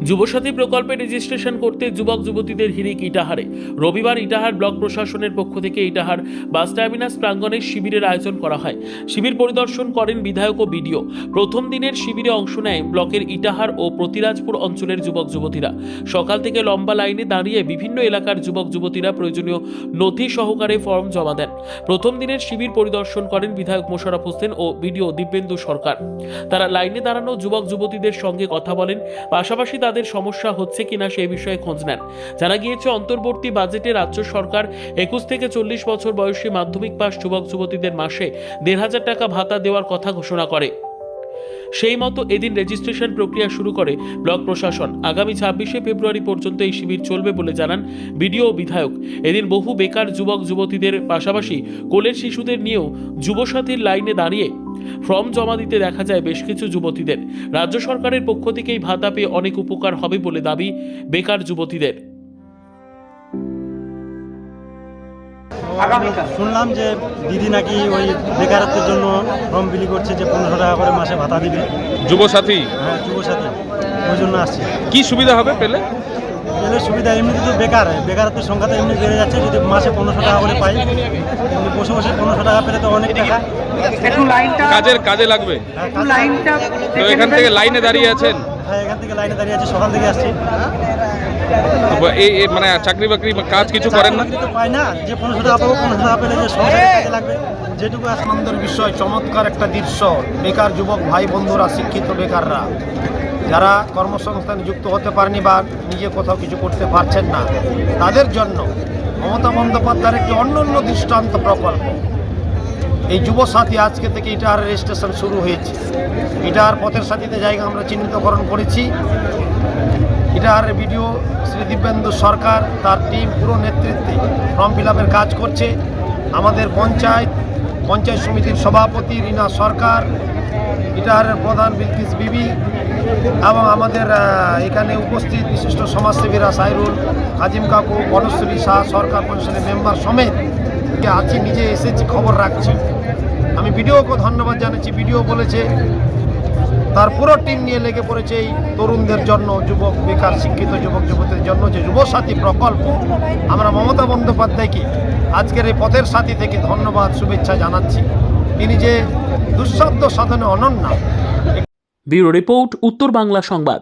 যুবসাথী প্রকল্পে রেজিস্ট্রেশন করতে যুবক যুবতীদের হিড়িক ইটাহারে। রবিবার ইটাহার ব্লক প্রশাসনের পক্ষ থেকে ইটাহার বাস টার্মিনাস প্রাঙ্গণে শিবিরের আয়োজন করা হয়। শিবির পরিদর্শন করেন বিধায়ক ও বিডিও। প্রথম দিনের শিবিরে অংশ নেয় ব্লকের ইটাহার ও প্রতিরাজপুর অঞ্চলের যুবক যুবতীরা। সকাল থেকে লম্বা লাইনে দাঁড়িয়ে বিভিন্ন এলাকার যুবক যুবতীরা প্রয়োজনীয় নথি সহকারে ফর্ম জমা দেন। প্রথম দিনের শিবির পরিদর্শন করেন বিধায়ক মোশাররফ হোসেন ও বিডিও দিব্যেন্দু সরকার। তারা লাইনে দাঁড়ানো যুবক যুবতীদের সঙ্গে কথা বলেন, পাশাপাশি তাদের সমস্যা হচ্ছে কিনা সেই বিষয়ে খোঁজ নেন। জানা গিয়েছে, অন্তর্বর্তী বাজেটে রাজ্য সরকার 21 থেকে 40 বছর বয়সী মাধ্যমিক পাস যুবক যুবতীদের মাসে 1,500 টাকা ভাতা দেওয়ার কথা ঘোষণা করে। সেই মতো এদিন রেজিস্ট্রেশন প্রক্রিয়া শুরু করে ব্লক প্রশাসন। আগামী 26শে ফেব্রুয়ারি পর্যন্ত এই শিবির চলবে বলে জানান বিডিও ও বিধায়ক। এদিন বহু বেকার যুবক যুবতীদের পাশাপাশি কোলের শিশুদের নিয়েও যুবসাথীর লাইনে দাঁড়িয়ে ফর্ম জমা দিতে দেখা যায় বেশ কিছু যুবতীদের। রাজ্য সরকারের পক্ষ থেকেই ভাতা পেয়ে অনেক উপকার হবে বলে দাবি বেকার যুবতীদের। শুনলাম যে দিদি নাকি ওই বেকারত্বের জন্য ফর্ম বিলি করছে, যে 1500 টাকা করে মাসে ভাতা দিবে। যুবসাথী? হ্যাঁ, যুবসাথী, ওই জন্য আসছে। কি সুবিধা হবে পেলে? সুবিধা এমনিতে তো বেকারত্বের সংখ্যা তো এমনি বেড়ে যাচ্ছে। যদি মাসে 1500 টাকা করে পাই, এমনি বসে বসে 1500 টাকা পেলে তো অনেক টাকা। কাজে লাগবে। তো এখান থেকে লাইনে দাঁড়িয়ে আছেন? হ্যাঁ, এখান থেকে লাইনে দাঁড়িয়ে আছি, সকাল থেকে আসছি। এই মানে চাকরি বাকরি কাজ কিছু করেন না? তো পাই না, যে 1500 টাকা পাবো, 1500 টাকা পেলে যে সংসারে কাজে লাগবে, যেটুকু আনন্দের বিষয়, চমৎকার একটা দৃশ্য। বেকার যুবক ভাই বন্ধুরা, শিক্ষিত বেকাররা যারা কর্মসংস্থানে যুক্ত হতে পারেনি বা নিজে কোথাও কিছু করতে পারছেন না, তাদের জন্য মমতা বন্দ্যোপাধ্যায়ের একটি অনন্য দৃষ্টান্ত প্রকল্প এই যুবসাথী। আজকে থেকে ইটাহার রেজিস্ট্রেশন শুরু হয়েছে। ইটাহার পথের সাথীতে জায়গা আমরা চিহ্নিতকরণ করেছি। ইটাহারের বিডিও শ্রী দিব্যেন্দু সরকার, তার টিম পুরো নেতৃত্বে ফর্ম ফিল আপের কাজ করছে। আমাদের পঞ্চায়েত সমিতির সভাপতি রিনা সরকার, ইটাহারের প্রধান বিলকিস বিবি এবং আমাদের এখানে উপস্থিত বিশিষ্ট সমাজসেবীরা সাইরুল, কাজিম কাকু, বনশ্রী শাহ, সরকার পরিষদের মেম্বার সমেত আছি, নিজে এসেছি, খবর রাখছি। আমি বিডিওকে ধন্যবাদ জানাচ্ছি। বিডিও বলেছে তার পুরো টিম নিয়ে লেগে পড়েছে এই তরুণদের জন্য, যুবক বেকার শিক্ষিত যুবক যুবতীদের জন্য যে যুবসাথী প্রকল্প। আমরা মমতা বন্দ্যোপাধ্যায়কে আজকের এই পথের সাথী থেকে ধন্যবাদ, শুভেচ্ছা জানাচ্ছি। তিনি যে দুঃসাধ্য সাধনে অনন্য। ব্যুরো রিপোর্ট, উত্তর বাংলা সংবাদ।